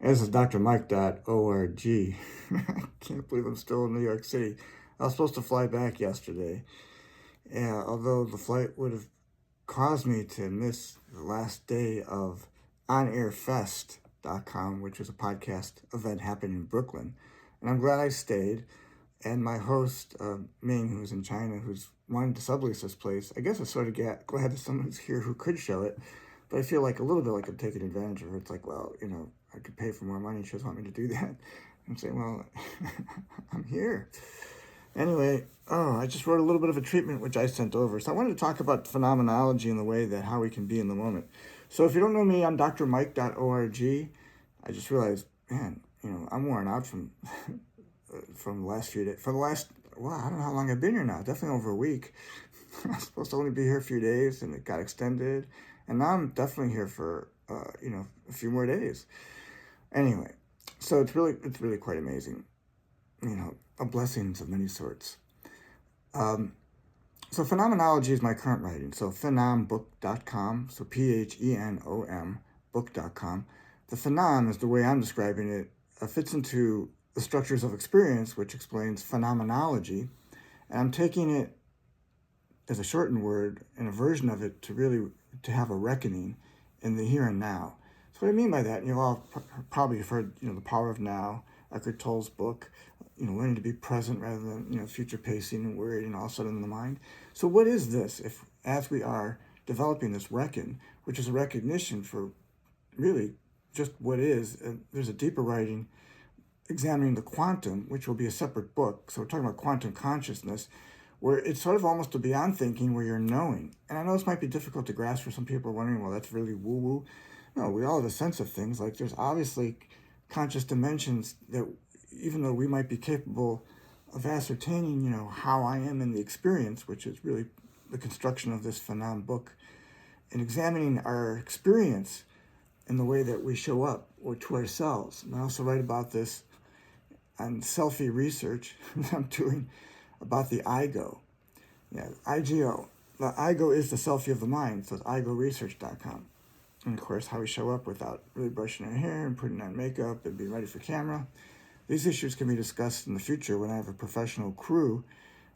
This is drmike.org. I can't believe I'm still in New York City. I was supposed to fly back yesterday, and although the flight would have caused me to miss the last day of onairfest.com, which was a podcast event happening in Brooklyn. And I'm glad I stayed. And my host, Ming, who's in China, who's wanted to sublease this place, I guess I sort of glad that someone's here who could show it. But I feel like a little bit like I'm taking advantage of her. It's like, well, I could pay for more money. She doesn't want me to do that. I'm saying, well, I'm here. Anyway, I just wrote a little bit of a treatment which I sent over. So I wanted to talk about phenomenology and the way that how we can be in the moment. So if you don't know me, I'm drmike.org. I just realized, man, I'm worn out from from the last few days. I don't know how long I've been here now. Definitely over a week. I was supposed to only be here a few days, and it got extended. And now I'm definitely here for, a few more days. Anyway, so it's really quite amazing. A blessings of many sorts. So phenomenology is my current writing. So phenombook.com, so PHENOM book.com. The phenom is the way I'm describing it, fits into the structures of experience, which explains phenomenology. And I'm taking it as a shortened word and a version of it to have a reckoning in the here and now. So what I mean by that, you've all probably heard, The Power of Now, Eckhart Tolle's book, learning to be present rather than, future pacing and worried and all sudden in the mind. So what is this if, as we are developing this reckon, which is a recognition for really just what is, there's a deeper writing examining the quantum, which will be a separate book. So we're talking about quantum consciousness, where it's sort of almost a beyond thinking where you're knowing. And I know this might be difficult to grasp for some people wondering, well, that's really woo-woo. No, we all have a sense of things. Like there's obviously conscious dimensions that even though we might be capable of ascertaining, how I am in the experience, which is really the construction of this phenom book, and examining our experience in the way that we show up or to ourselves. And I also write about this on selfie research that I'm doing about the IGO. Yeah, IGO. The IGO is the selfie of the mind, so it's igoresearch.com. And of course, how we show up without really brushing our hair and putting on makeup and being ready for camera. These issues can be discussed in the future when I have a professional crew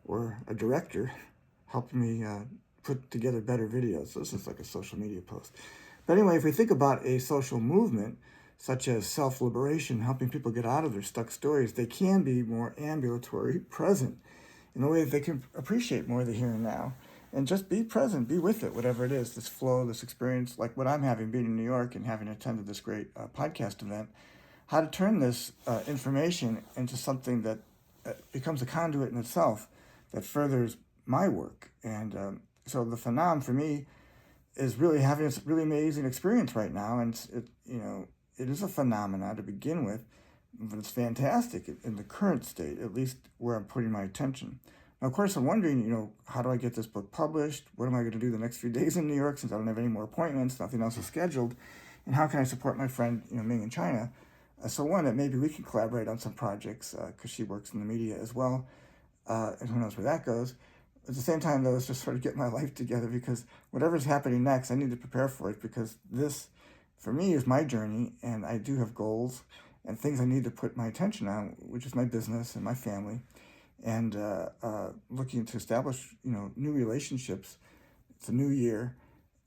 or a director helping me put together better videos. So this is like a social media post. But anyway, if we think about a social movement, such as self-liberation, helping people get out of their stuck stories, they can be more ambulatory, present, in a way that they can appreciate more the here and now. And just be present, be with it, whatever it is, this flow, this experience, like what I'm having, being in New York and having attended this great podcast event, how to turn this information into something that becomes a conduit in itself that furthers my work. And so the phenom for me is really having this really amazing experience right now. And it is a phenomena to begin with, but it's fantastic in the current state, at least where I'm putting my attention. Now, of course, I'm wondering, how do I get this book published? What am I going to do the next few days in New York since I don't have any more appointments, nothing else is scheduled? And how can I support my friend, Ming in China? So one, that maybe we can collaborate on some projects because she works in the media as well. And who knows where that goes. At the same time, though, it's just sort of get my life together because whatever's happening next, I need to prepare for it because this, for me, is my journey, and I do have goals and things I need to put my attention on, which is my business and my family, and looking to establish, new relationships. It's a new year,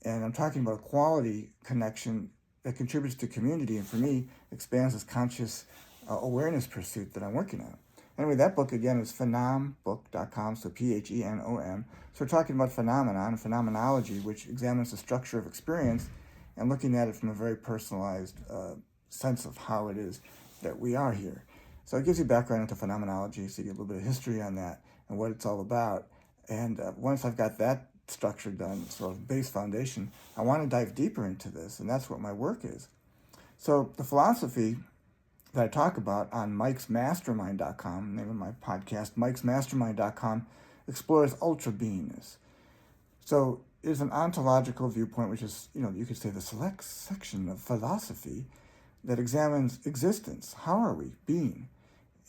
and I'm talking about a quality connection that contributes to community, and for me, expands this conscious awareness pursuit that I'm working on. Anyway, that book, again, is phenombook.com, so PHENOM. So we're talking about phenomenon and phenomenology, which examines the structure of experience and looking at it from a very personalized sense of how it is that we are here. So it gives you background into phenomenology, so you get a little bit of history on that and what it's all about. And once I've got that structure done, sort of base foundation, I want to dive deeper into this, and that's what my work is. So the philosophy that I talk about on mikesmastermind.com, name of my podcast, mikesmastermind.com, explores ultra-beingness. So it is an ontological viewpoint, which is, you could say the select section of philosophy that examines existence. How are we being?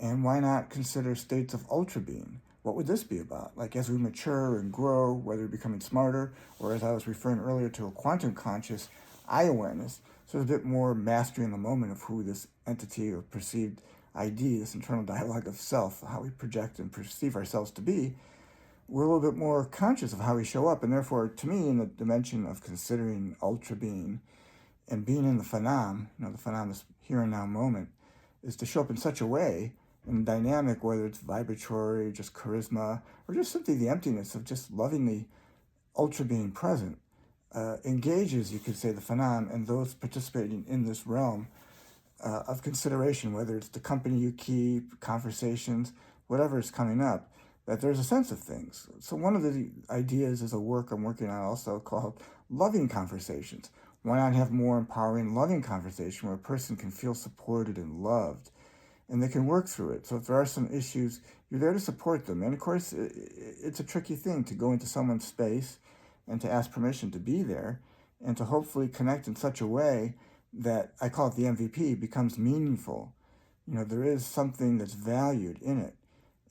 And why not consider states of ultra-being? What would this be about? Like as we mature and grow, whether we're becoming smarter, or as I was referring earlier to a quantum conscious I-awareness. So there's a bit more mastery in the moment of who this entity or perceived ID, this internal dialogue of self, how we project and perceive ourselves to be. We're a little bit more conscious of how we show up. And therefore, to me, in the dimension of considering ultra being and being in the phenom, the phenom, this here and now moment, is to show up in such a way, in dynamic, whether it's vibratory, just charisma, or just simply the emptiness of just loving the ultra being present, engages, you could say, the phenom and those participating in this realm of consideration, whether it's the company you keep, conversations, whatever is coming up, that there's a sense of things. So one of the ideas is a work I'm working on also called loving conversations. Why not have more empowering, loving conversation where a person can feel supported and loved, and they can work through it. So if there are some issues, you're there to support them. And of course, it's a tricky thing to go into someone's space and to ask permission to be there and to hopefully connect in such a way that, I call it the MVP, becomes meaningful. There is something that's valued in it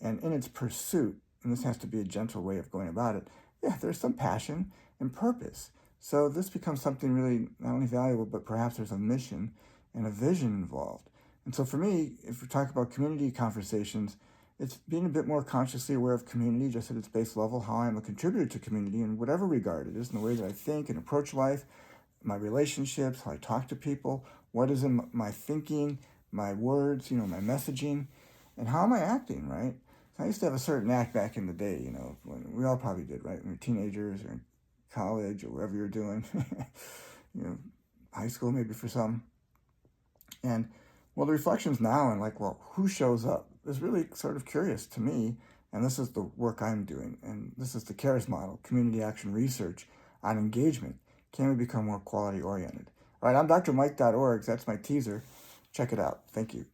and in its pursuit, and this has to be a gentle way of going about it. Yeah, there's some passion and purpose. So this becomes something really not only valuable, but perhaps there's a mission and a vision involved. And so for me, if we talk about community conversations, it's being a bit more consciously aware of community, just at its base level, how I'm a contributor to community in whatever regard it is, in the way that I think and approach life, my relationships, how I talk to people, what is in my thinking, my words, my messaging, and how am I acting, right? So I used to have a certain act back in the day, when we all probably did, right? When we were teenagers or in college or wherever you're doing, high school maybe for some. And well, the reflections now and who shows up is really sort of curious to me. And this is the work I'm doing. And this is the CARES model, community action research on engagement. Can we become more quality oriented? All right, I'm drmike.org. That's my teaser. Check it out. Thank you.